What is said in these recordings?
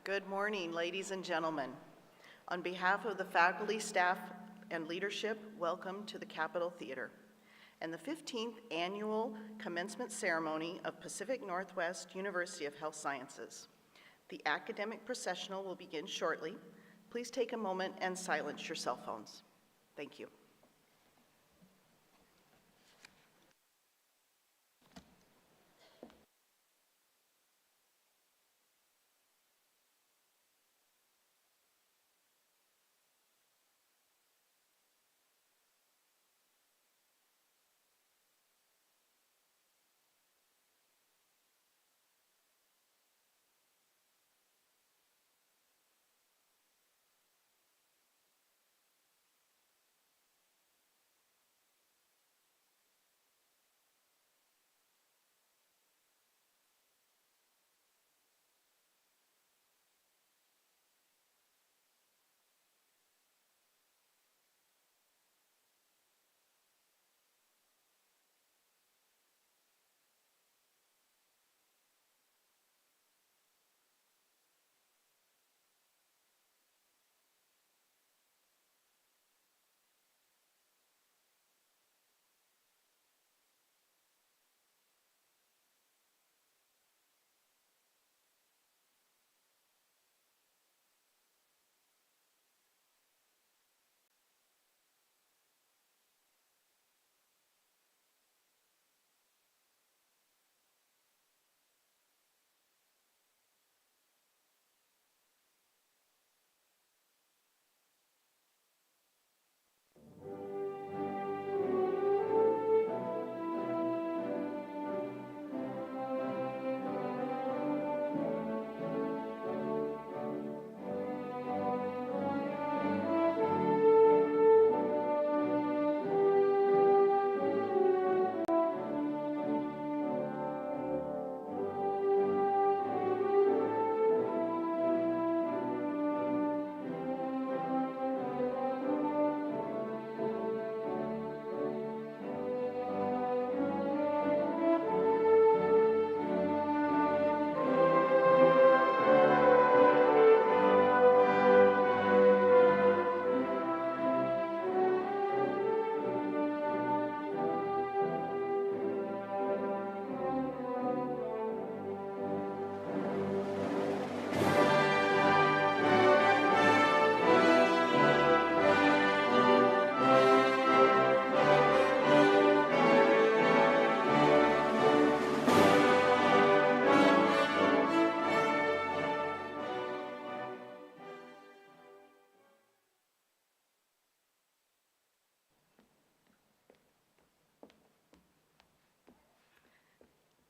Good morning, ladies and gentlemen. On behalf of the faculty, staff, and leadership, welcome to the Capitol Theater and the 15th Annual Commencement Ceremony of Pacific Northwest University of Health Sciences. The academic processional will begin shortly. Please take a moment and silence your cell phones. Thank you.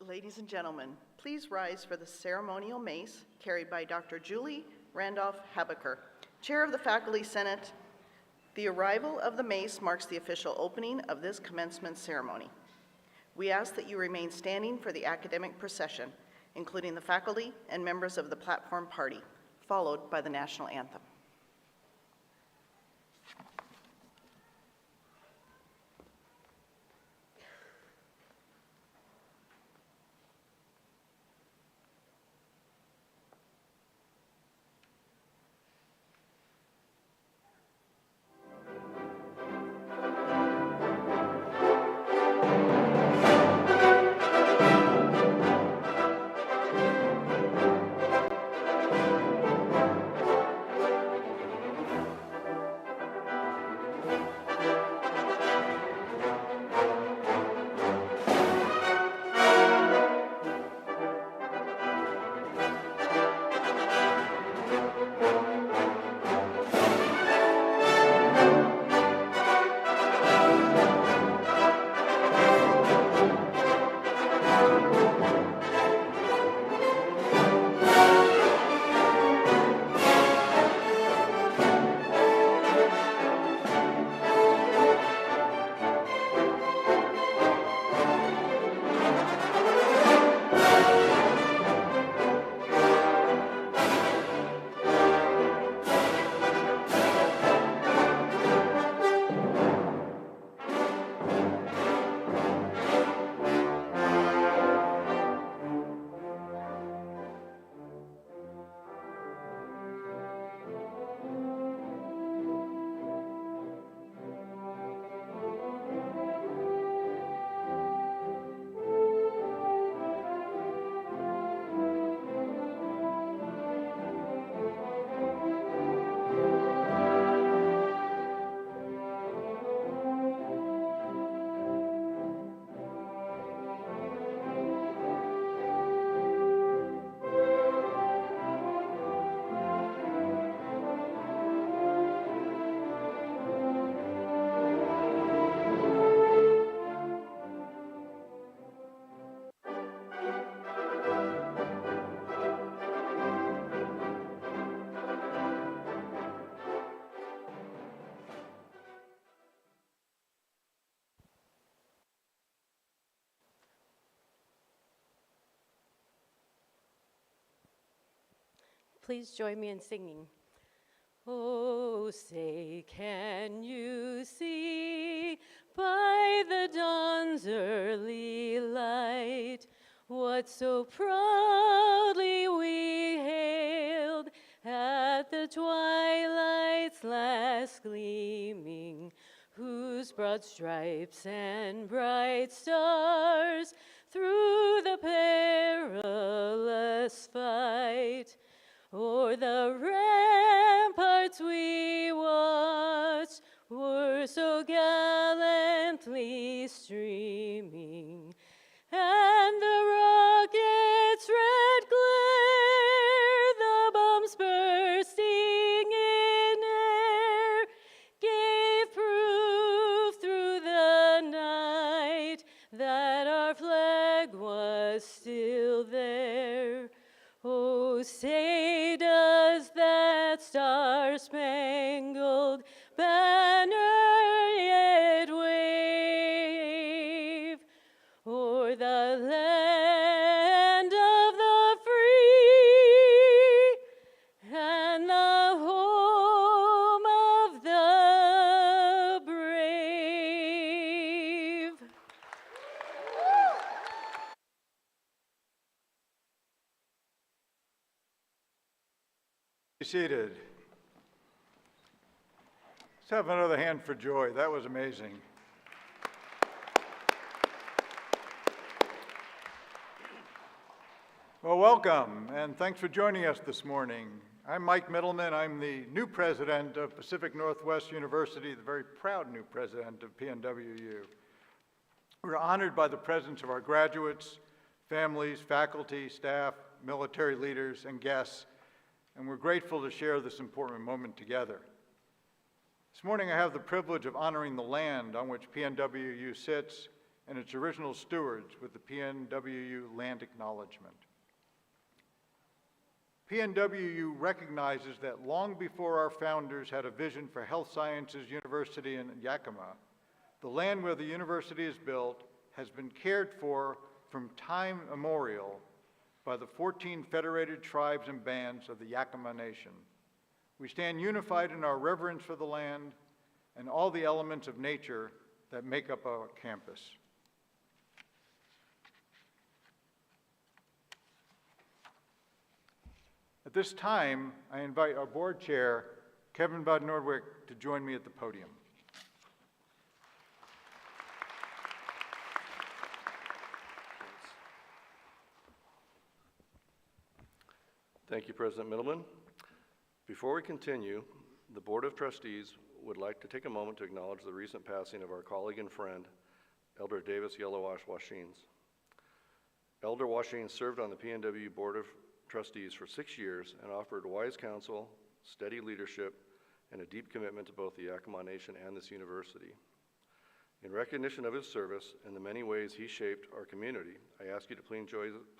Ladies and gentlemen, please rise for the ceremonial mace carried by Dr. Julie Randolph-Habecker, Chair of the Faculty Senate. The arrival of the mace marks the official opening of this commencement ceremony. We ask that you remain standing for the academic procession, including the faculty and members of the platform party, followed by the national anthem. Please join me in singing. Oh, say, can you see by the dawn's early light what so proudly we hailed at the twilight's last gleaming, whose broad stripes and bright stars through the perilous fight o'er the ramparts we watched were so gallantly streaming, and the rocket's red glare, the bombs bursting in air, gave proof through the night that our flag was still there. Oh, say does that star-spangled banner yet wave o'er the land of the free and the home of the brave? Be seated. Let's have another hand for Joy. That was amazing. Well, welcome, and thanks for joining us this morning. I'm Mike Middleman. I'm the new president of Pacific Northwest University, the very proud new president of PNWU. We're honored by the presence of our graduates, families, faculty, staff, military leaders, and guests, and we're grateful to share this important moment together. This morning I have the privilege of honoring the land on which PNWU sits and its original stewards with the PNWU Land Acknowledgement. PNWU recognizes that long before our founders had a vision for Health Sciences University in Yakima, the land where the university is built has been cared for from time immemorial by the 14 federated tribes and bands of the Yakima Nation. We stand unified in our reverence for the land and all the elements of nature that make up our campus. At this time, I invite our board chair, Kevin Bud Nordwick, to join me at the podium. Thank you, President Middleman. Before we continue, the Board of Trustees would like to take a moment to acknowledge the recent passing of our colleague and friend, Elder Davis Yellowwash Washines. Elder Washines served on the PNW Board of Trustees for 6 years and offered wise counsel, steady leadership, and a deep commitment to both the Yakima Nation and this university. In recognition of his service and the many ways he shaped our community, I ask you to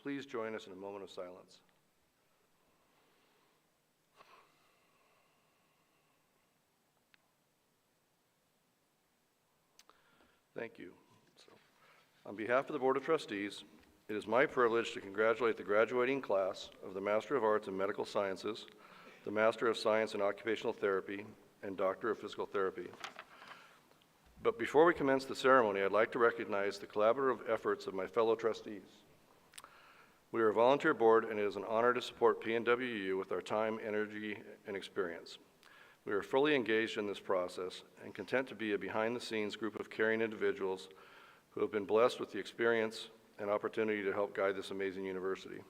please join us in a moment of silence. Thank you. On behalf of the Board of Trustees, it is my privilege to congratulate the graduating class of the Master of Arts in Medical Sciences, the Master of Science in Occupational Therapy, and Doctor of Physical Therapy. But before we commence the ceremony, I'd like to recognize the collaborative efforts of my fellow trustees. We are a volunteer board, and it is an honor to support PNWU with our time, energy, and experience. We are fully engaged in this process and content to be a behind-the-scenes group of caring individuals who have been blessed with the experience and opportunity to help guide this amazing university.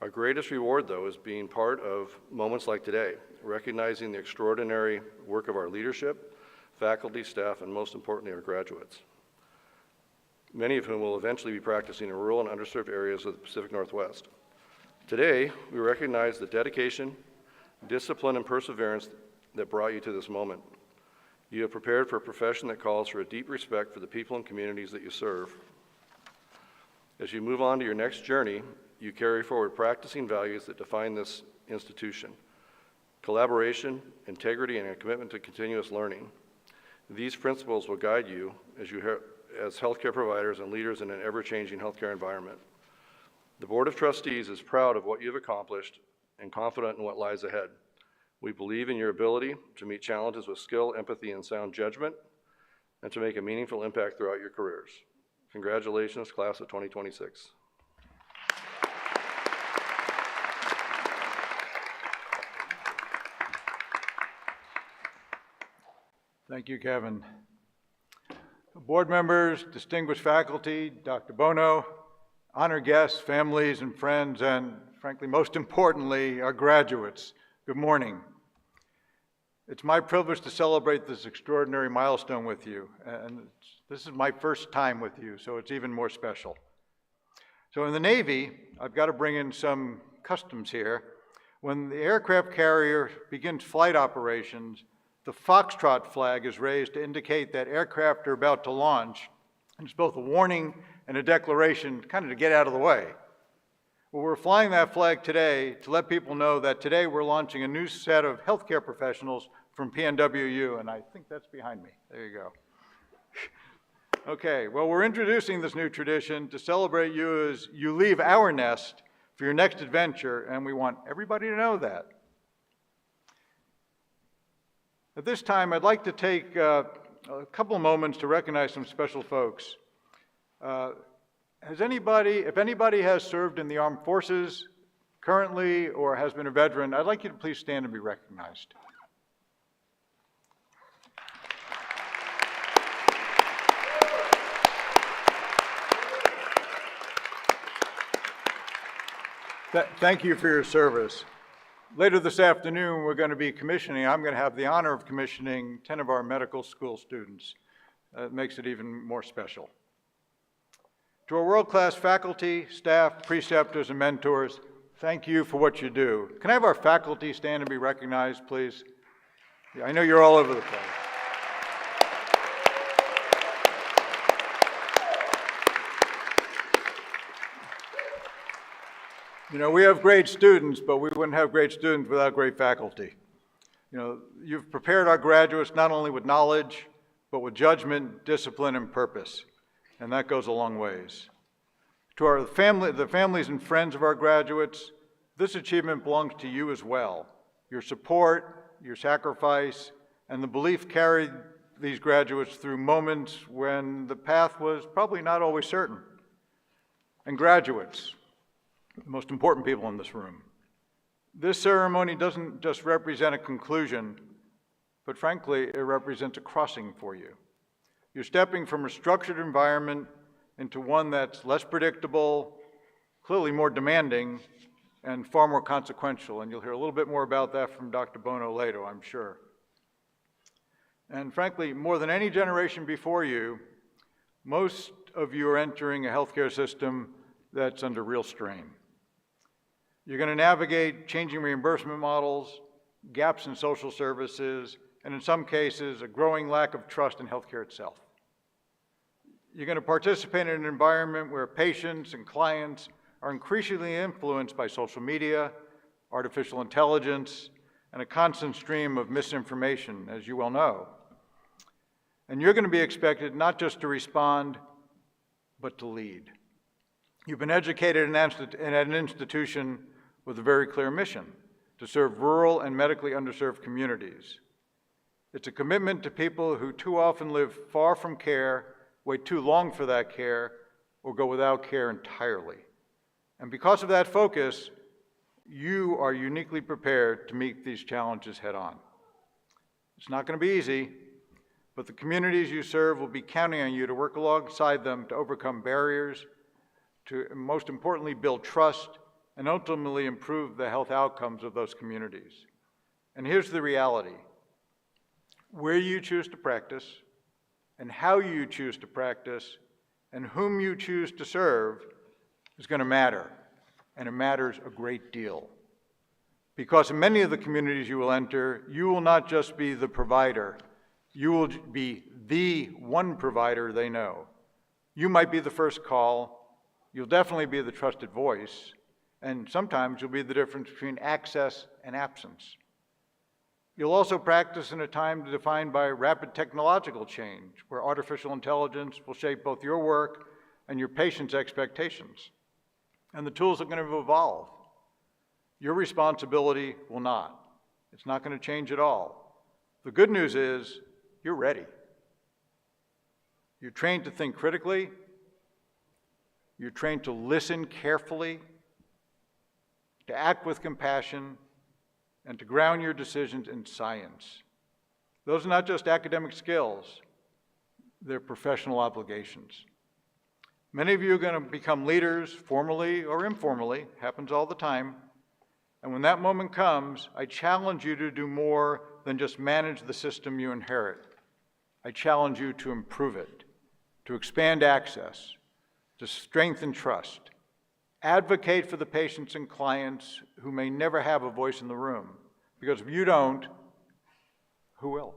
Our greatest reward, though, is being part of moments like today, recognizing the extraordinary work of our leadership, faculty, staff, and most importantly, our graduates, many of whom will eventually be practicing in rural and underserved areas of the Pacific Northwest. Today, we recognize the dedication, discipline, and perseverance that brought you to this moment. You have prepared for a profession that calls for a deep respect for the people and communities that you serve. As you move on to your next journey, you carry forward practicing values that define this institution: collaboration, integrity, and a commitment to continuous learning. These principles will guide you as healthcare providers and leaders in an ever-changing healthcare environment. The Board of Trustees is proud of what you have accomplished and confident in what lies ahead. We believe in your ability to meet challenges with skill, empathy, and sound judgment, and to make a meaningful impact throughout your careers. Congratulations, class of 2026. Thank you, Kevin. Board members, distinguished faculty, Dr. Bono, honored guests, families and friends, and frankly, most importantly, our graduates, good morning. It's my privilege to celebrate this extraordinary milestone with you, and this is my first time with you, so it's even more special. So in the Navy, I've got to bring in some customs here. When the aircraft carrier begins flight operations, the Foxtrot flag is raised to indicate that aircraft are about to launch, and it's both a warning and a declaration kind of to get out of the way. Well, we're flying that flag today to let people know that today we're launching a new set of healthcare professionals from PNWU, and I think that's behind me. There you go. Okay, well, we're introducing this new tradition to celebrate you as you leave our nest for your next adventure, and we want everybody to know that. At this time, I'd like to take a couple of moments to recognize some special folks. If anybody has served in the armed forces currently or has been a veteran, I'd like you to please stand and be recognized. Thank you for your service. Later this afternoon, we're going to be commissioning, I'm going to have the honor of commissioning 10 of our medical school students. It makes it even more special. To our world-class faculty, staff, preceptors, and mentors, thank you for what you do. Can I have our faculty stand and be recognized, please? Yeah, I know you're all over the place. You know, we have great students, but we wouldn't have great students without great faculty. You know, you've prepared our graduates not only with knowledge, but with judgment, discipline, and purpose, and that goes a long ways. To the families and friends of our graduates, this achievement belongs to you as well. Your support, your sacrifice, and the belief carried these graduates through moments when the path was probably not always certain. And graduates, the most important people in this room. This ceremony doesn't just represent a conclusion, but frankly, it represents a crossing for you. You're stepping from a structured environment into one that's less predictable, clearly more demanding, and far more consequential. And you'll hear a little bit more about that from Dr. Bono later, I'm sure. And frankly, more than any generation before you, most of you are entering a healthcare system that's under real strain. You're going to navigate changing reimbursement models, gaps in social services, and in some cases, a growing lack of trust in healthcare itself. You're going to participate in an environment where patients and clients are increasingly influenced by social media, artificial intelligence, and a constant stream of misinformation, as you well know. And you're going to be expected not just to respond, but to lead. You've been educated in an institution with a very clear mission, to serve rural and medically underserved communities. It's a commitment to people who too often live far from care, wait too long for that care, or go without care entirely. And because of that focus, you are uniquely prepared to meet these challenges head on. It's not going to be easy, but the communities you serve will be counting on you to work alongside them to overcome barriers, to most importantly build trust, and ultimately improve the health outcomes of those communities. And here's the reality. Where you choose to practice, and how you choose to practice, and whom you choose to serve is going to matter, and it matters a great deal. Because in many of the communities you will enter, you will not just be the provider, you will be the one provider they know. You might be the first call, you'll definitely be the trusted voice, and sometimes you'll be the difference between access and absence. You'll also practice in a time defined by rapid technological change, where artificial intelligence will shape both your work and your patients' expectations. And the tools are going to evolve. Your responsibility will not. It's not going to change at all. The good news is you're ready. You're trained to think critically. You're trained to listen carefully, to act with compassion, and to ground your decisions in science. Those are not just academic skills, they're professional obligations. Many of you are going to become leaders, formally or informally, happens all the time. And when that moment comes, I challenge you to do more than just manage the system you inherit. I challenge you to improve it, to expand access, to strengthen trust, advocate for the patients and clients who may never have a voice in the room. Because if you don't, who will?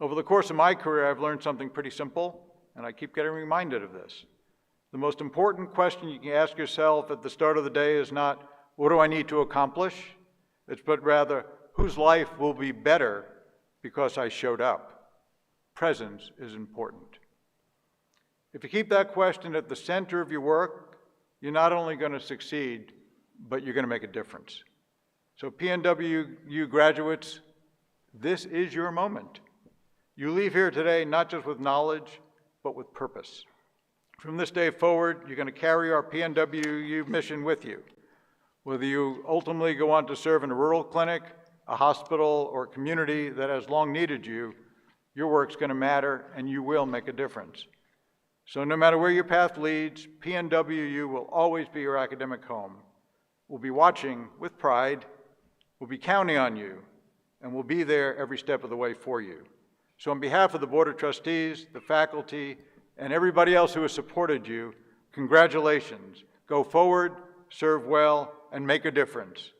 Over the course of my career, I've learned something pretty simple, and I keep getting reminded of this. The most important question you can ask yourself at the start of the day is not, what do I need to accomplish? It's but rather, whose life will be better because I showed up? Presence is important. If you keep that question at the center of your work, you're not only going to succeed, but you're going to make a difference. So PNWU graduates, this is your moment. You leave here today not just with knowledge, but with purpose. From this day forward, you're going to carry our PNWU mission with you. Whether you ultimately go on to serve in a rural clinic, a hospital, or a community that has long needed you, your work's going to matter and you will make a difference. So no matter where your path leads, PNWU will always be your academic home. We'll be watching with pride, we'll be counting on you, and we'll be there every step of the way for you. So on behalf of the Board of Trustees, the faculty, and everybody else who has supported you, congratulations. Go forward, serve well, and make a difference.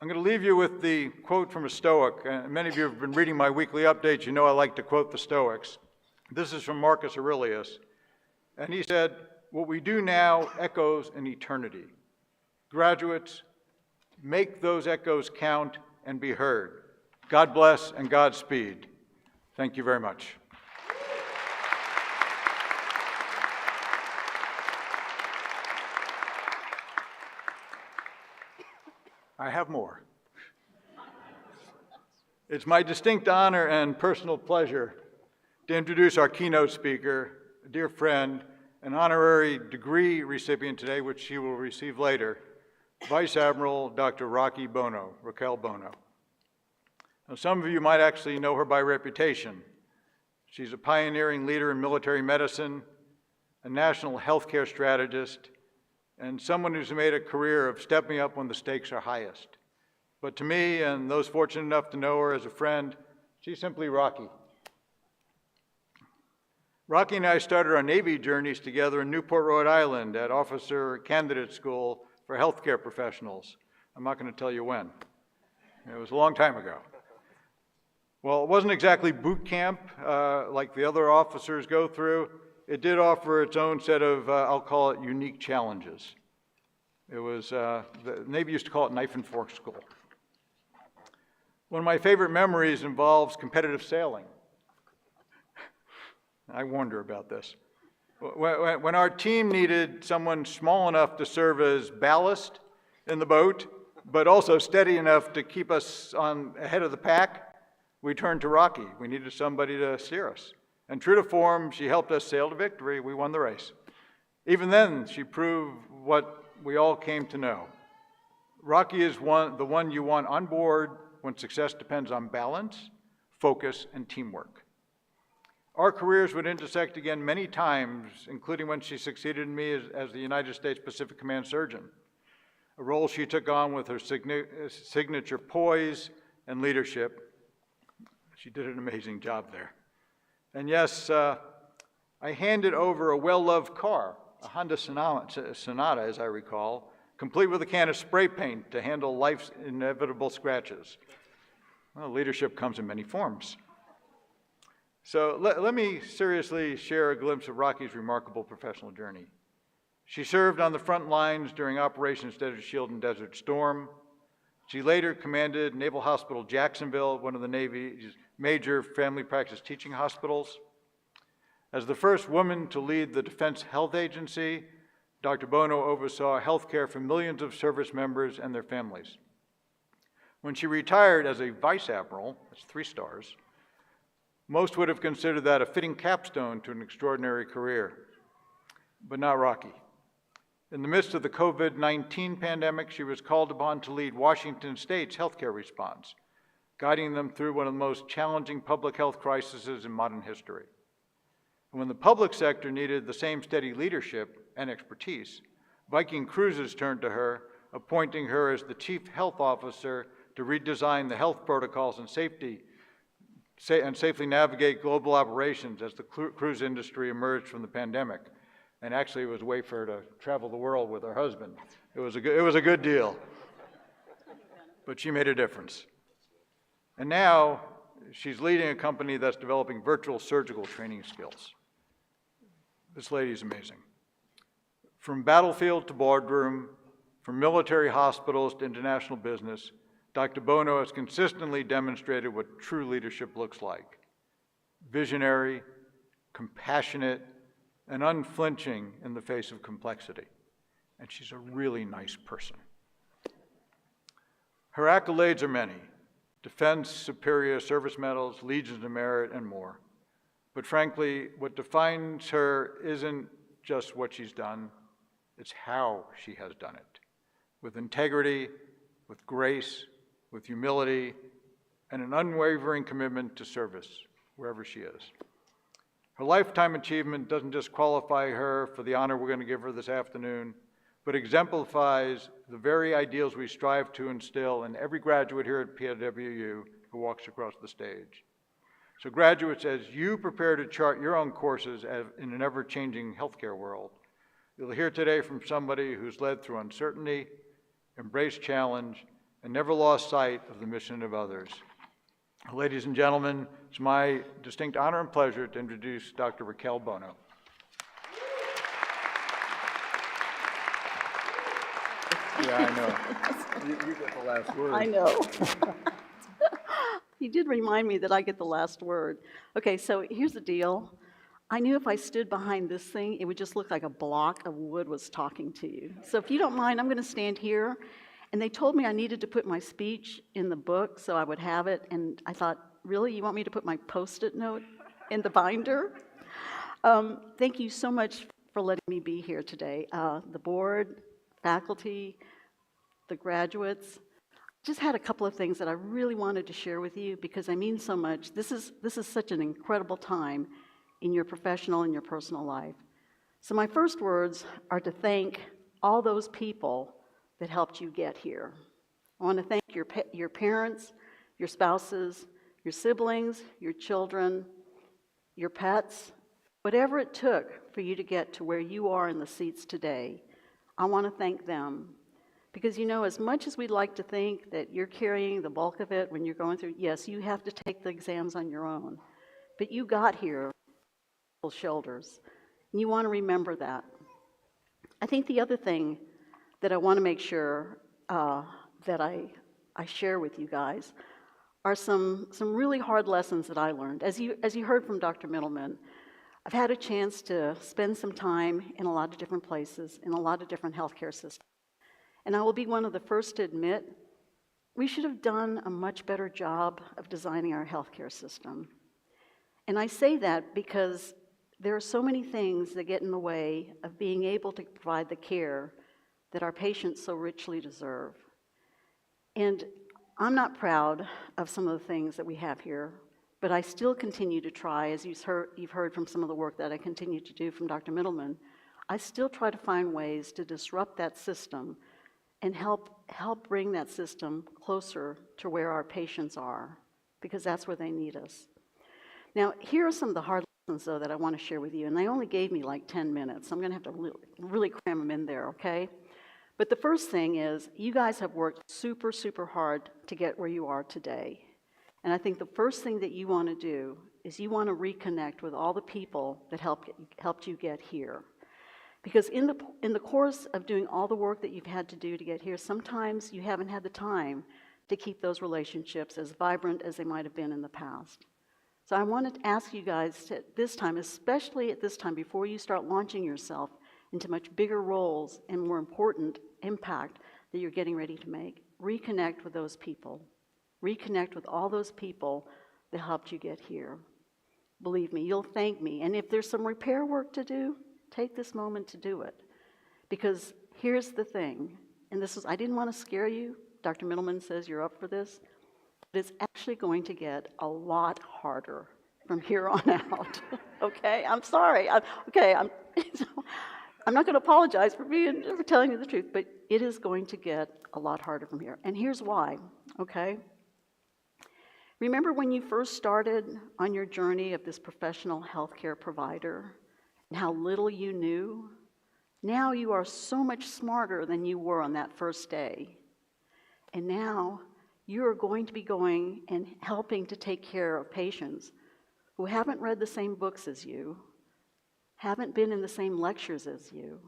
I'm going to leave you with the quote from a Stoic. Many of you have been reading my weekly updates. You know I like to quote the Stoics. This is from Marcus Aurelius. And he said, "What we do now echoes in eternity. Graduates, make those echoes count and be heard. God bless and Godspeed." Thank you very much. I have more. It's my distinct honor and personal pleasure to introduce our keynote speaker, a dear friend, an honorary degree recipient today, which she will receive later, Vice Admiral Dr. Raquel Bono. Now, some of you might actually know her by reputation. She's a pioneering leader in military medicine, a national healthcare strategist, and someone who's made a career of stepping up when the stakes are highest. But to me, and those fortunate enough to know her as a friend, she's simply Rocky. Rocky and I started our Navy journeys together in Newport, Rhode Island at Officer Candidate School for Healthcare Professionals. I'm not going to tell you when. It was a long time ago. Well, it wasn't exactly boot camp like the other officers go through. It did offer its own set of, I'll call it, unique challenges. It was, the Navy used to call it knife and fork school. One of my favorite memories involves competitive sailing. I warned her about this. When our team needed someone small enough to serve as ballast in the boat, but also steady enough to keep us ahead of the pack, we turned to Rocky. We needed somebody to steer us. And true to form, she helped us sail to victory. We won the race. Even then, she proved what we all came to know. Rocky is the one you want on board when success depends on balance, focus, and teamwork. Our careers would intersect again many times, including when she succeeded me as the United States Pacific Command Surgeon, a role she took on with her signature poise and leadership. She did an amazing job there. And yes, I handed over a well-loved car, a Honda Sonata, as I recall, complete with a can of spray paint to handle life's inevitable scratches. Well, leadership comes in many forms. So let me seriously share a glimpse of Rocky's remarkable professional journey. She served on the front lines during Operations Desert Shield and Desert Storm. She later commanded Naval Hospital Jacksonville, one of the Navy's major family practice teaching hospitals. As the first woman to lead the Defense Health Agency, Dr. Bono oversaw health care for millions of service members and their families. When she retired as a vice admiral, that's 3 stars, most would have considered that a fitting capstone to an extraordinary career, but not Rocky. In the midst of the COVID-19 pandemic, she was called upon to lead Washington State's healthcare response, guiding them through one of the most challenging public health crises in modern history. And when the public sector needed the same steady leadership and expertise, Viking Cruises turned to her, appointing her as the chief health officer to redesign the health protocols and safely navigate global operations as the cruise industry emerged from the pandemic. And actually, it was a way for her to travel the world with her husband. It was a good deal. But she made a difference. And now, she's leading a company that's developing virtual surgical training skills. This lady's amazing. From battlefield to boardroom, from military hospitals to international business, Dr. Bono has consistently demonstrated what true leadership looks like. Visionary, compassionate, and unflinching in the face of complexity. And she's a really nice person. Her accolades are many: Defense Superior Service Medals, Legions of Merit, and more. But frankly, what defines her isn't just what she's done, it's how she has done it. With integrity, with grace, with humility, and an unwavering commitment to service, wherever she is. Her lifetime achievement doesn't just qualify her for the honor we're going to give her this afternoon, but exemplifies the very ideals we strive to instill in every graduate here at PNWU who walks across the stage. So graduates, as you prepare to chart your own courses in an ever-changing healthcare world, you'll hear today from somebody who's led through uncertainty, embraced challenge, and never lost sight of the mission of others. Ladies and gentlemen, it's my distinct honor and pleasure to introduce Dr. Raquel Bono. Yeah, I know. You get the last word. I know. You did remind me that I get the last word. Okay, so here's the deal. I knew if I stood behind this thing, it would just look like a block of wood was talking to you. So if you don't mind, I'm going to stand here. And they told me I needed to put my speech in the book so I would have it. And I thought, really? You want me to put my Post-it note in the binder? Thank you so much for letting me be here today. The board, faculty, the graduates. Just had a couple of things that I really wanted to share with you because I mean so much. This is such an incredible time in your professional and your personal life. So my first words are to thank all those people that helped you get here. I want to thank your parents, your spouses, your siblings, your children, your pets, whatever it took for you to get to where you are in the seats today. I want to thank them. Because, you know, as much as we'd like to think that you're carrying the bulk of it when you're going through, yes, you have to take the exams on your own. But you got here on shoulders. And you want to remember that. I think the other thing that I want to make sure that I share with you guys are some really hard lessons that I learned. As you heard from Dr. Middleman, I've had a chance to spend some time in a lot of different places, in a lot of different healthcare systems. And I will be one of the first to admit, we should have done a much better job of designing our healthcare system. And I say that because there are so many things that get in the way of being able to provide the care that our patients so richly deserve. And I'm not proud of some of the things that we have here, but I still continue to try, as you've heard from some of the work that I continue to do from Dr. Middleman, I still try to find ways to disrupt that system and help bring that system closer to where our patients are, because that's where they need us. Now, here are some of the hard lessons, though, that I want to share with you, and they only gave me like 10 minutes. I'm going to have to really cram them in there, okay? But the first thing is, you guys have worked super, super hard to get where you are today. And I think the first thing that you want to do is you want to reconnect with all the people that helped you get here. Because in the course of doing all the work that you've had to do to get here, sometimes you haven't had the time to keep those relationships as vibrant as they might have been in the past. So I wanted to ask you guys to, this time, especially at this time, before you start launching yourself into much bigger roles and more important impact that you're getting ready to make. Reconnect with those people. Reconnect with all those people that helped you get here. Believe me, you'll thank me. And if there's some repair work to do, take this moment to do it. Because here's the thing, and I didn't want to scare you. Dr. Middleman says you're up for this. But it's actually going to get a lot harder from here on out. Okay, I'm sorry. I'm not going to apologize for telling you the truth, but it is going to get a lot harder from here. And here's why, okay? Remember when you first started on your journey of this professional healthcare provider and how little you knew? Now you are so much smarter than you were on that first day. And now you are going to be going and helping to take care of patients who haven't read the same books as you, haven't been in the same lectures as you,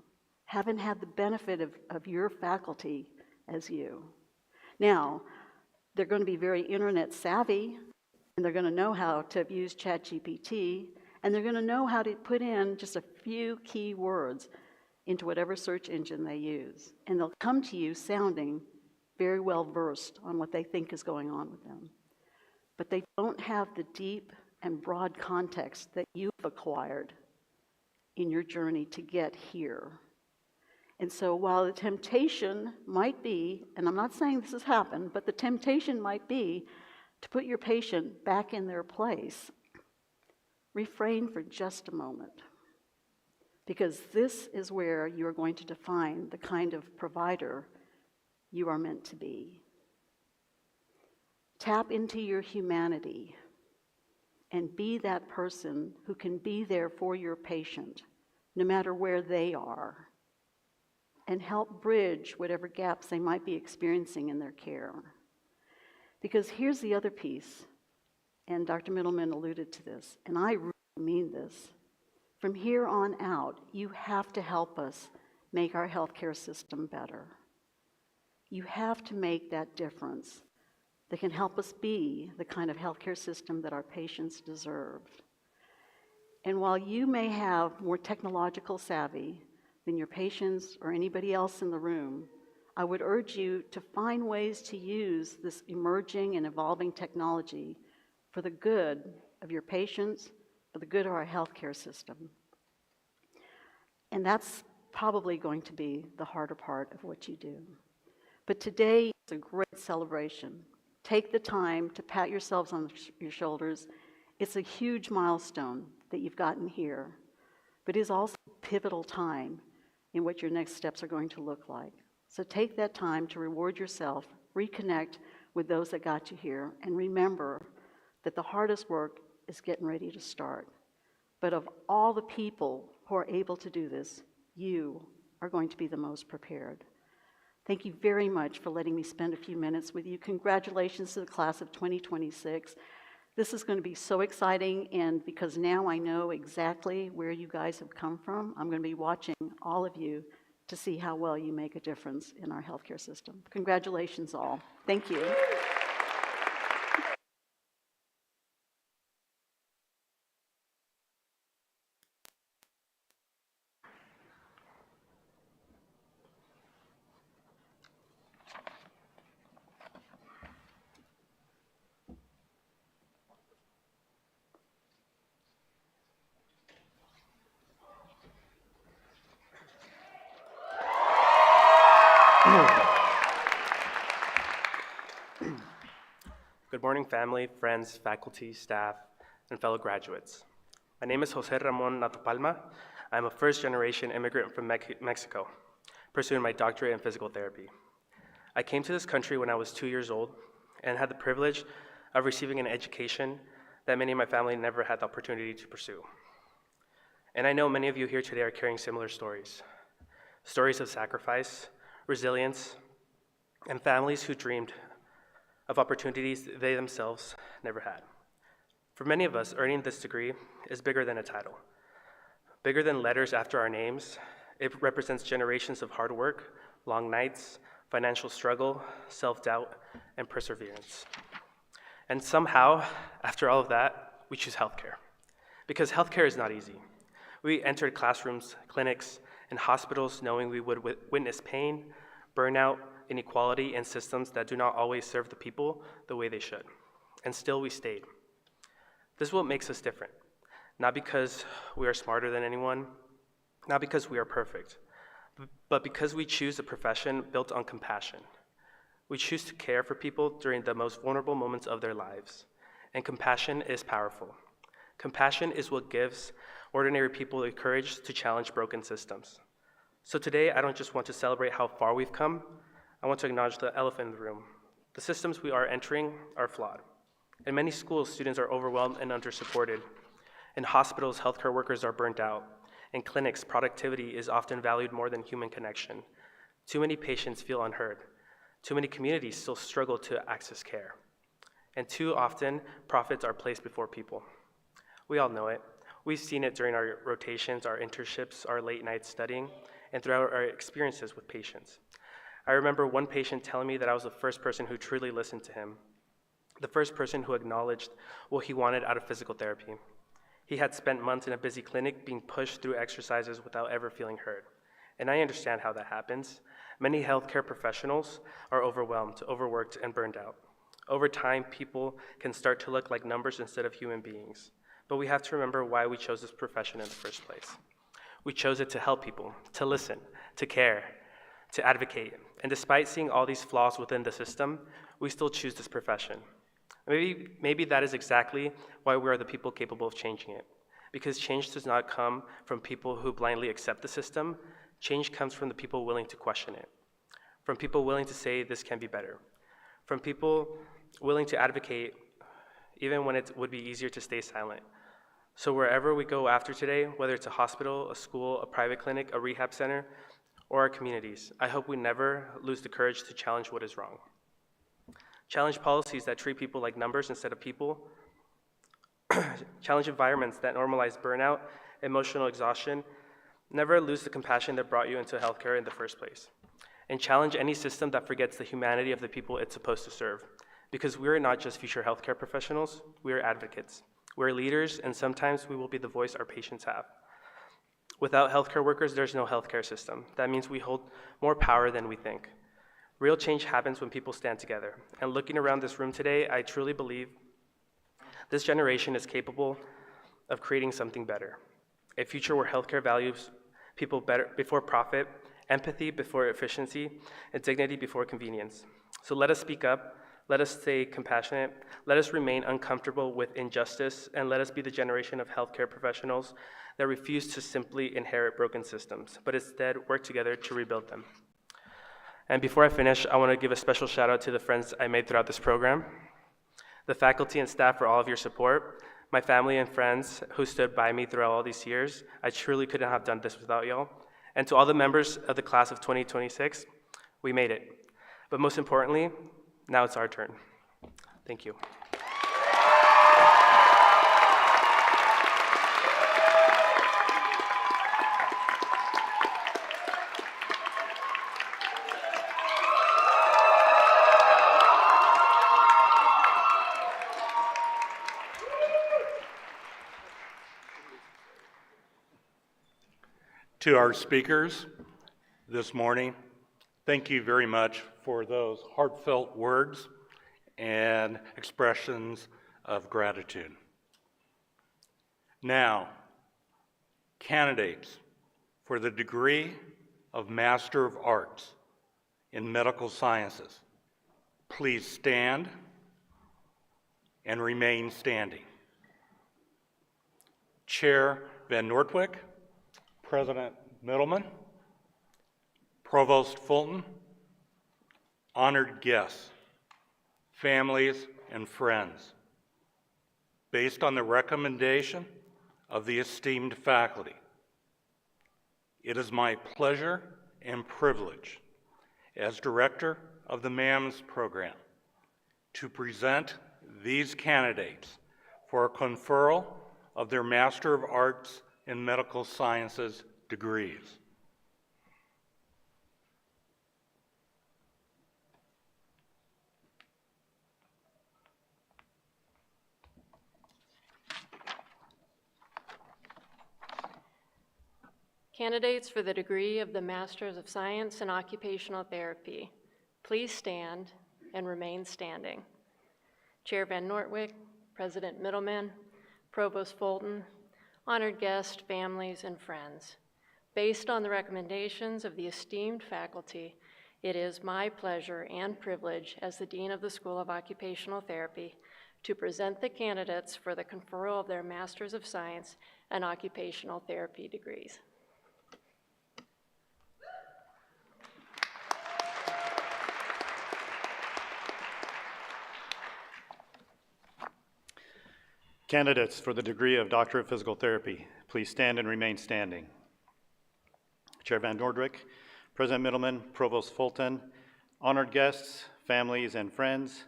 haven't had the benefit of your faculty as you. Now, they're going to be very internet savvy, and they're going to know how to use ChatGPT, and they're going to know how to put in just a few key words into whatever search engine they use. And they'll come to you sounding very well versed on what they think is going on with them. But they don't have the deep and broad context that you've acquired in your journey to get here. And so while the temptation might be, and I'm not saying this has happened, but the temptation might be to put your patient back in their place, refrain for just a moment. Because this is where you're going to define the kind of provider you are meant to be. Tap into your humanity and be that person who can be there for your patient, no matter where they are, and help bridge whatever gaps they might be experiencing in their care. Because here's the other piece, and Dr. Middleman alluded to this, and I really mean this. From here on out, you have to help us make our healthcare system better. You have to make that difference that can help us be the kind of healthcare system that our patients deserve. And while you may have more technological savvy than your patients or anybody else in the room, I would urge you to find ways to use this emerging and evolving technology for the good of your patients, for the good of our healthcare system. And that's probably going to be the harder part of what you do. But today is a great celebration. Take the time to pat yourselves on your shoulders. It's a huge milestone that you've gotten here, but it is also a pivotal time in what your next steps are going to look like. So take that time to reward yourself, reconnect with those that got you here, and remember that the hardest work is getting ready to start. But of all the people who are able to do this, you are going to be the most prepared. Thank you very much for letting me spend a few minutes with you. Congratulations to the class of 2026. This is going to be so exciting, and because now I know exactly where you guys have come from, I'm going to be watching all of you to see how well you make a difference in our healthcare system. Congratulations all. Thank you. Good morning, family, friends, faculty, staff, and fellow graduates. My name is Jose Ramon Natopalma. I'm a first-generation immigrant from Mexico, pursuing my doctorate in physical therapy. I came to this country when I was 2 years old and had the privilege of receiving an education that many of my family never had the opportunity to pursue. And I know many of you here today are carrying similar stories. Stories of sacrifice, resilience, and families who dreamed of opportunities they themselves never had. For many of us, earning this degree is bigger than a title. Bigger than letters after our names, it represents generations of hard work, long nights, financial struggle, self-doubt, and perseverance. And somehow, after all of that, we choose healthcare. Because healthcare is not easy. We entered classrooms, clinics, in hospitals knowing we would witness pain, burnout, inequality, and systems that do not always serve the people the way they should. And still we stayed. This is what makes us different. Not because we are smarter than anyone, not because we are perfect, but because we choose a profession built on compassion. We choose to care for people during the most vulnerable moments of their lives. And compassion is powerful. Compassion is what gives ordinary people the courage to challenge broken systems. So today, I don't just want to celebrate how far we've come, I want to acknowledge the elephant in the room. The systems we are entering are flawed. In many schools, students are overwhelmed and under-supported. In hospitals, healthcare workers are burnt out. In clinics, productivity is often valued more than human connection. Too many patients feel unheard. Too many communities still struggle to access care. And too often, profits are placed before people. We all know it. We've seen it during our rotations, our internships, our late night studying, and throughout our experiences with patients. I remember one patient telling me that I was the first person who truly listened to him, the first person who acknowledged what he wanted out of physical therapy. He had spent months in a busy clinic being pushed through exercises without ever feeling heard. And I understand how that happens. Many healthcare professionals are overwhelmed, overworked, and burned out. Over time, people can start to look like numbers instead of human beings. But we have to remember why we chose this profession in the first place. We chose it to help people, to listen, to care, to advocate. And despite seeing all these flaws within the system, we still choose this profession. Maybe that is exactly why we are the people capable of changing it. Because change does not come from people who blindly accept the system. Change comes from the people willing to question it, from people willing to say this can be better, from people willing to advocate even when it would be easier to stay silent. So wherever we go after today, whether it's a hospital, a school, a private clinic, a rehab center, or our communities, I hope we never lose the courage to challenge what is wrong. Challenge policies that treat people like numbers instead of people. Challenge environments that normalize burnout, emotional exhaustion. Never lose the compassion that brought you into healthcare in the first place. And challenge any system that forgets the humanity of the people it's supposed to serve. Because we're not just future healthcare professionals, we're advocates. We're leaders, and sometimes we will be the voice our patients have. Without healthcare workers, there's no healthcare system. That means we hold more power than we think. Real change happens when people stand together. And looking around this room today, I truly believe this generation is capable of creating something better. A future where healthcare values people better before profit, empathy before efficiency, and dignity before convenience. So let us speak up, let us stay compassionate, let us remain uncomfortable with injustice, and let us be the generation of healthcare professionals that refuse to simply inherit broken systems, but instead work together to rebuild them. And before I finish, I want to give a special shout out to the friends I made throughout this program, the faculty and staff for all of your support, my family and friends who stood by me throughout all these years. I truly couldn't have done this without y'all. And to all the members of the class of 2026, we made it. But most importantly, now it's our turn. Thank you. To our speakers this morning, thank you very much for those heartfelt words and expressions of gratitude. Now, candidates for the degree of Master of Arts in Medical Sciences, please stand and remain standing. Chair Van Noordwijk, President Middleman, Provost Fulton, honored guests, families, and friends, based on the recommendation of the esteemed faculty, it is my pleasure and privilege as director of the MAMS program to present these candidates for a conferral of their Master of Arts in Medical Sciences degrees. Candidates for the degree of the Masters of Science in Occupational Therapy, please stand and remain standing. Chair Van Nortwick, President Middleman, Provost Fulton, honored guests, families, and friends. Based on the recommendations of the esteemed faculty, it is my pleasure and privilege as the Dean of the School of Occupational Therapy to present the candidates for the conferral of their Masters of Science and Occupational Therapy degrees. Candidates for the degree of Doctor of Physical Therapy, please stand and remain standing. Chair Van Noordwijk, President Middleman, Provost Fulton, honored guests, families, and friends,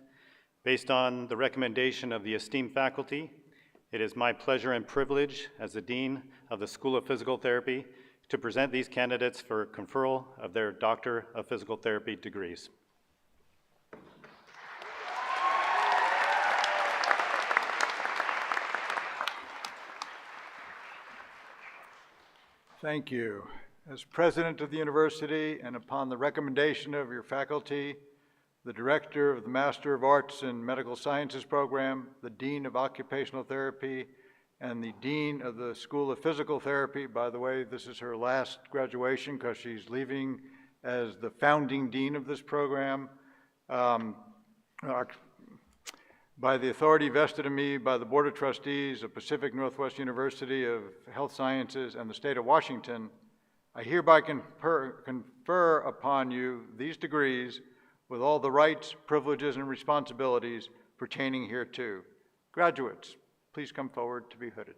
based on the recommendation of the esteemed faculty, it is my pleasure and privilege as the Dean of the School of Physical Therapy to present these candidates for conferral of their Doctor of Physical Therapy degrees. Thank you. As president of the university and upon the recommendation of your faculty, the director of the Master of Arts in Medical Sciences program, the Dean of Occupational Therapy, and the Dean of the School of Physical Therapy. By the way, this is her last graduation because she's leaving as the founding dean of this program. By the authority vested in me by the Board of Trustees of Pacific Northwest University of Health Sciences and the state of Washington, I hereby confer upon you these degrees with all the rights, privileges, and responsibilities pertaining hereto. Graduates, please come forward to be hooded.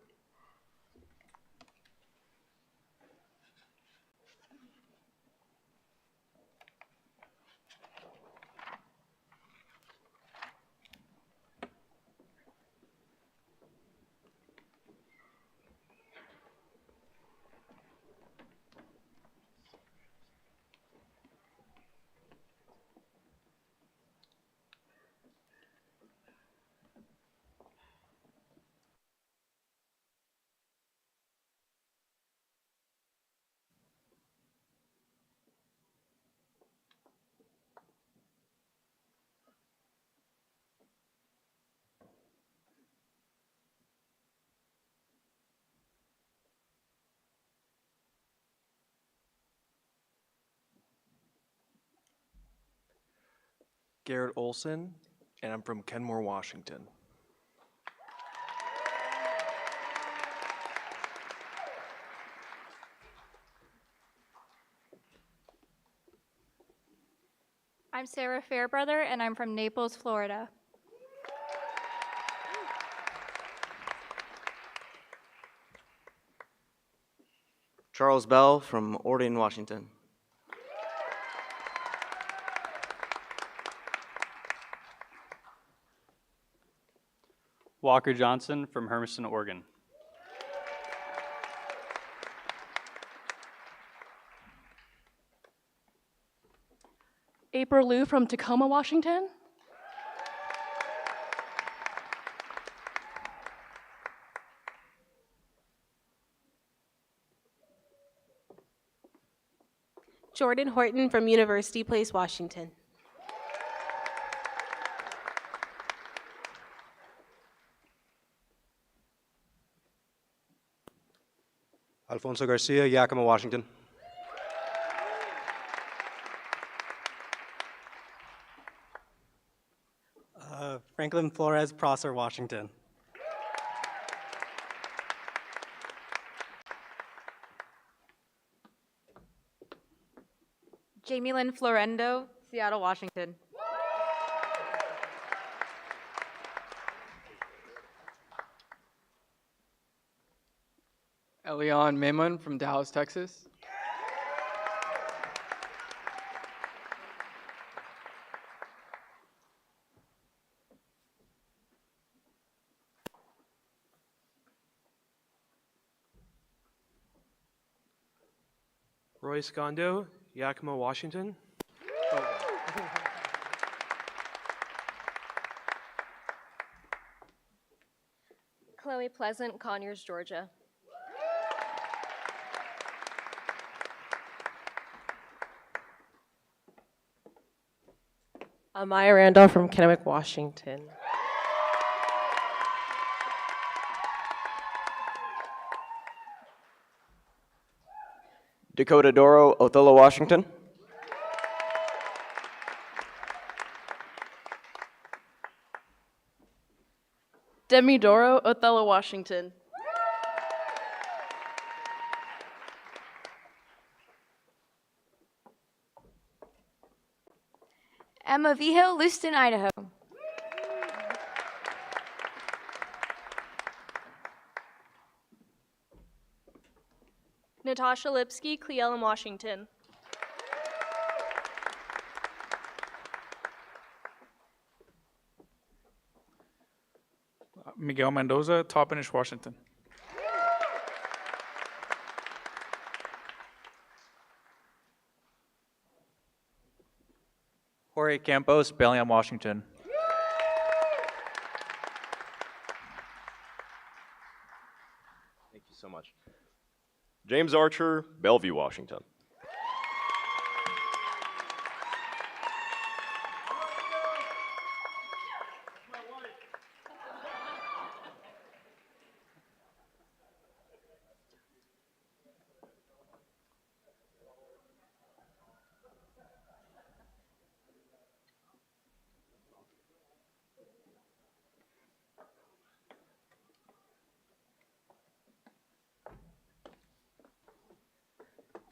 Garrett Olson, and I'm from Kenmore, Washington. I'm Sarah Fairbrother, and I'm from Naples, Florida. Charles Bell from Orion, Washington. Walker Johnson from Hermiston, Oregon. April Liu from Tacoma, Washington. Jordan Horton from University Place, Washington. Alfonso Garcia, Yakima, Washington. Franklin Flores, Prosser, Washington. Jamie Lynn Florendo, Seattle, Washington. Elian Memon from Dallas, Texas. Roy Scondo, Yakima, Washington. Chloe Pleasant, Conyers, Georgia. Amaya Randolph from Kennewick, Washington. Dakota Doro, Othello, Washington. Demi Doro, Othello, Washington. Emma Vigil, Lewiston, Idaho. Natasha Lipsky, Cleellum, Washington. Miguel Mendoza, Toppenish, Washington. Jorge Campos, Bellingham, Washington. Thank you so much. James Archer, Bellevue, Washington.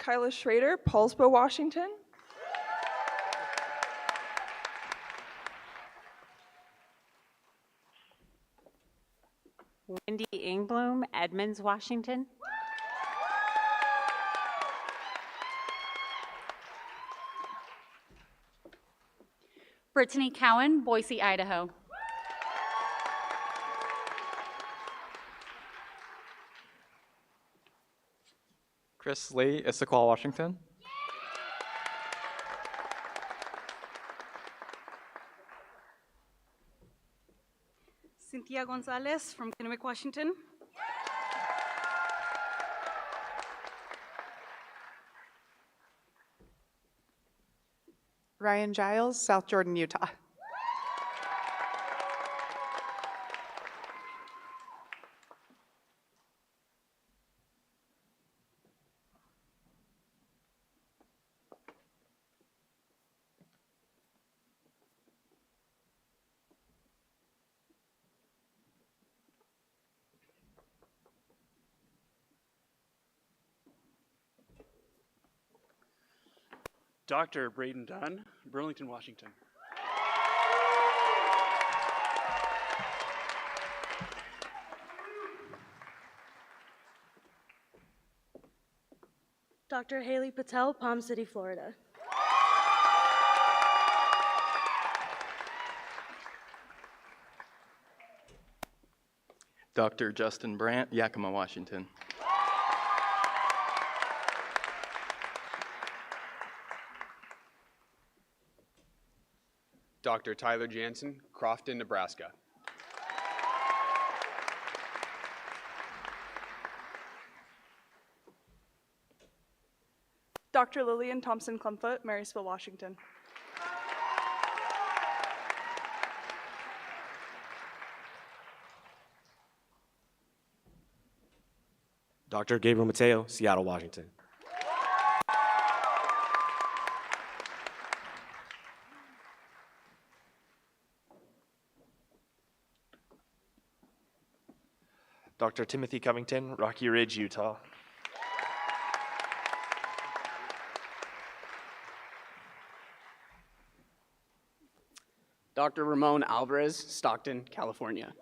Kyla Schrader, Paulsbo, Washington. Wendy Ingblom, Edmonds, Washington. Brittany Cowan, Boise, Idaho. Chris Lee, Issaquah, Washington. Cynthia Gonzalez from Kennewick, Washington. Ryan Giles, South Jordan, Utah. Dr. Braden Dunn, Burlington, Washington. Dr. Haley Patel, Palm City, Florida. Dr. Justin Brandt, Yakima, Washington. Dr. Tyler Jansen, Crofton, Nebraska. Dr. Lillian Thompson Clumfoot, Marysville, Washington. Dr. Gabriel Mateo, Seattle, Washington. Dr. Timothy Covington, Rocky Ridge, Utah. Dr. Ramon Alvarez, Stockton, California.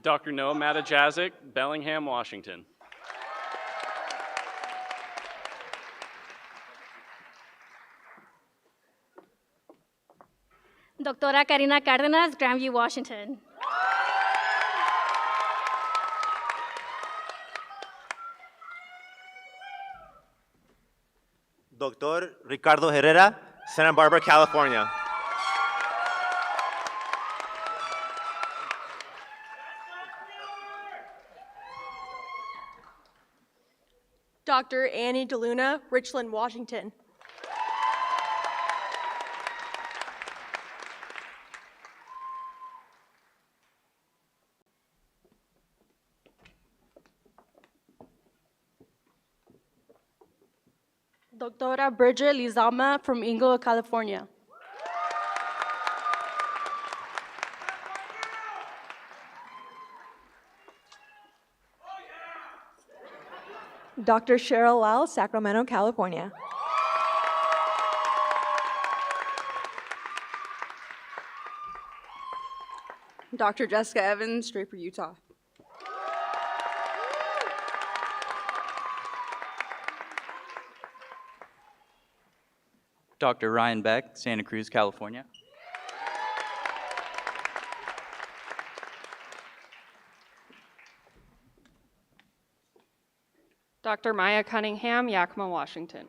Dr. Noah Matajazic, Bellingham, Washington. Doctora Karina Cárdenas, Grandview, Washington. Dr. Ricardo Herrera, Santa Barbara, California. Dr. Annie DeLuna, Richland, Washington. Doctora Bridget Lizama from Inglewood, California. Dr. Cheryl Lau, Sacramento, California. Dr. Jessica Evans, Draper, Utah. Dr. Ryan Beck, Santa Cruz, California. Dr. Maya Cunningham, Yakima, Washington.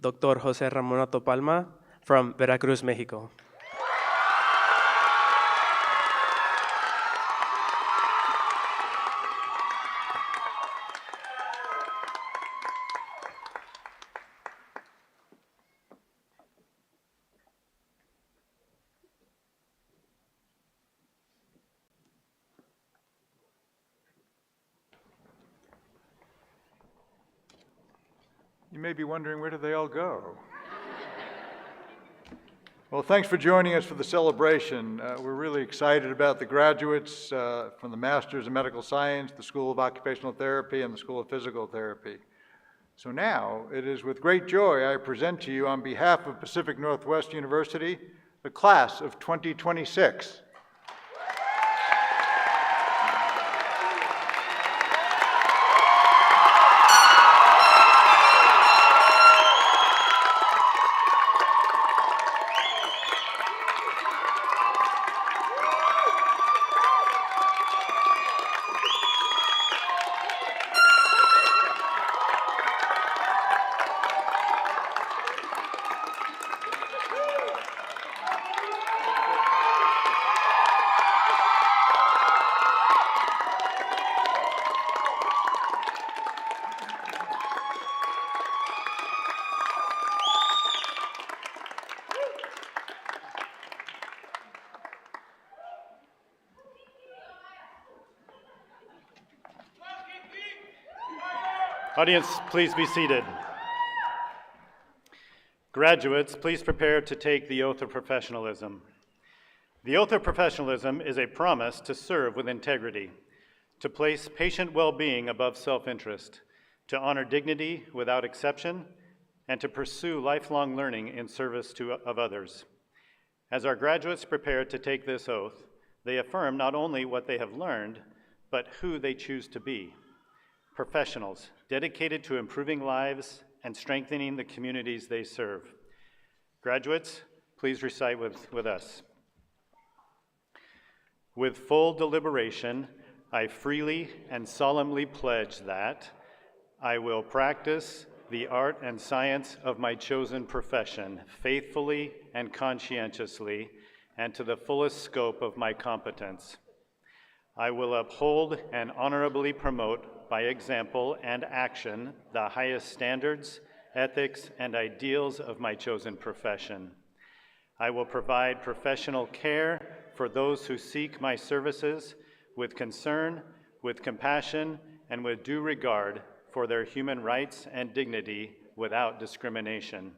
Dr. Jose Ramonato Palma from Veracruz, Mexico. You may be wondering, where do they all go? Well, thanks for joining us for the celebration. We're really excited about the graduates from the Masters in Medical Science, the School of Occupational Therapy, and the School of Physical Therapy. So now, it is with great joy I present to you, on behalf of Pacific Northwest University, the class of 2026. Audience, please be seated. Graduates, please prepare to take the oath of professionalism. The oath of professionalism is a promise to serve with integrity, to place patient well-being above self-interest, to honor dignity without exception, and to pursue lifelong learning in service of others. As our graduates prepare to take this oath, they affirm not only what they have learned, but who they choose to be. Professionals dedicated to improving lives and strengthening the communities they serve. Graduates, please recite with us. With full deliberation, I freely and solemnly pledge that I will practice the art and science of my chosen profession faithfully and conscientiously and to the fullest scope of my competence. I will uphold and honorably promote by example and action the highest standards, ethics, and ideals of my chosen profession. I will provide professional care for those who seek my services with concern, with compassion, and with due regard for their human rights and dignity without discrimination.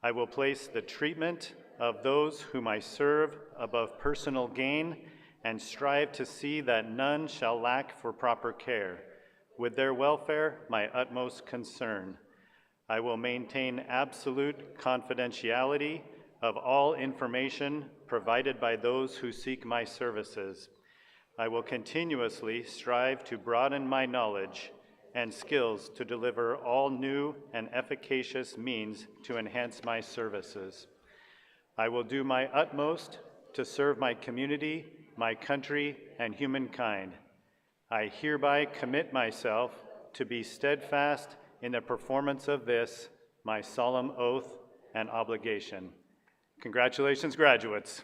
I will place the treatment of those whom I serve above personal gain and strive to see that none shall lack for proper care. With their welfare, my utmost concern. I will maintain absolute confidentiality of all information provided by those who seek my services. I will continuously strive to broaden my knowledge and skills to deliver all new and efficacious means to enhance my services. I will do my utmost to serve my community, my country, and humankind. I hereby commit myself to be steadfast in the performance of this, my solemn oath and obligation. Congratulations, graduates.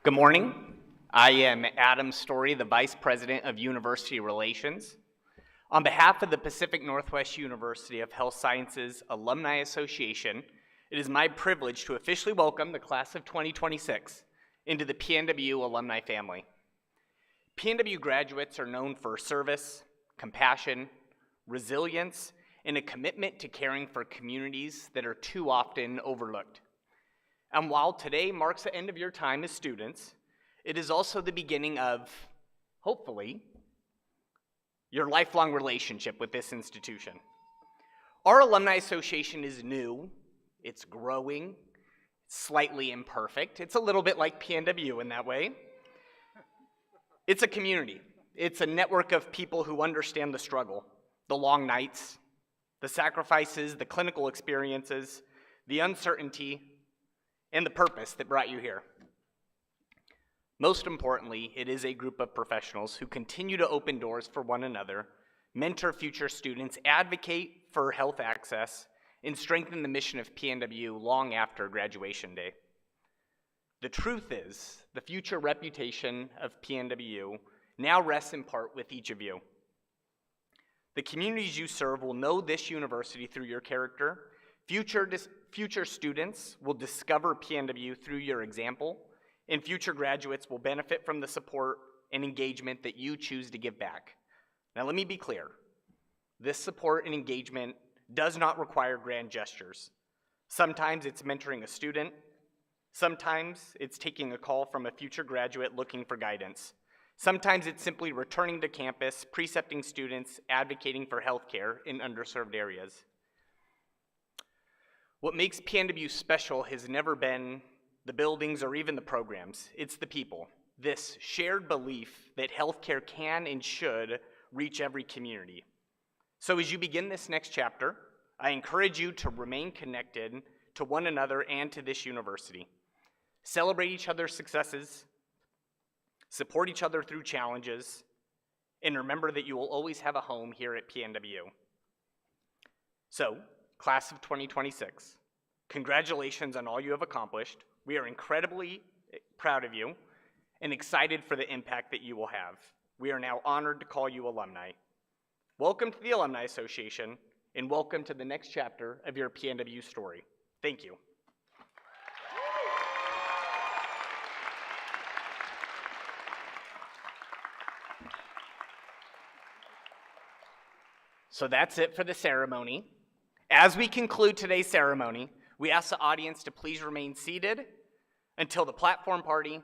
Good morning. I am Adam Story, the Vice President of University Relations. On behalf of the Pacific Northwest University of Health Sciences Alumni Association, it is my privilege to officially welcome the class of 2026 into the PNW alumni family. PNW graduates are known for service, compassion, resilience, and a commitment to caring for communities that are too often overlooked. And while today marks the end of your time as students, it is also the beginning of, hopefully, your lifelong relationship with this institution. Our Alumni Association is new, it's growing, slightly imperfect. It's a little bit like PNW in that way. It's a community. It's a network of people who understand the struggle, the long nights, the sacrifices, the clinical experiences, the uncertainty, and the purpose that brought you here. Most importantly, it is a group of professionals who continue to open doors for one another, mentor future students, advocate for health access, and strengthen the mission of PNW long after graduation day. The truth is, the future reputation of PNW now rests in part with each of you. The communities you serve will know this university through your character. Future students will discover PNW through your example, and future graduates will benefit from the support and engagement that you choose to give back. Now let me be clear. This support and engagement does not require grand gestures. Sometimes it's mentoring a student. Sometimes it's taking a call from a future graduate looking for guidance. Sometimes it's simply returning to campus, precepting students, advocating for healthcare in underserved areas. What makes PNW special has never been the buildings or even the programs. It's the people. This shared belief that healthcare can and should reach every community. So as you begin this next chapter, I encourage you to remain connected to one another and to this university. Celebrate each other's successes, support each other through challenges, and remember that you will always have a home here at PNW. So, class of 2026, congratulations on all you have accomplished. We are incredibly proud of you and excited for the impact that you will have. We are now honored to call you alumni. Welcome to the Alumni Association, and welcome to the next chapter of your PNW story. Thank you. So that's it for the ceremony. As we conclude today's ceremony, we ask the audience to please remain seated until the platform party,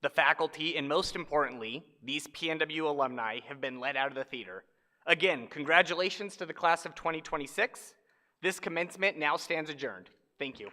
the faculty, and most importantly, these PNW alumni have been let out of the theater. Again, congratulations to the class of 2026. This commencement now stands adjourned. Thank you.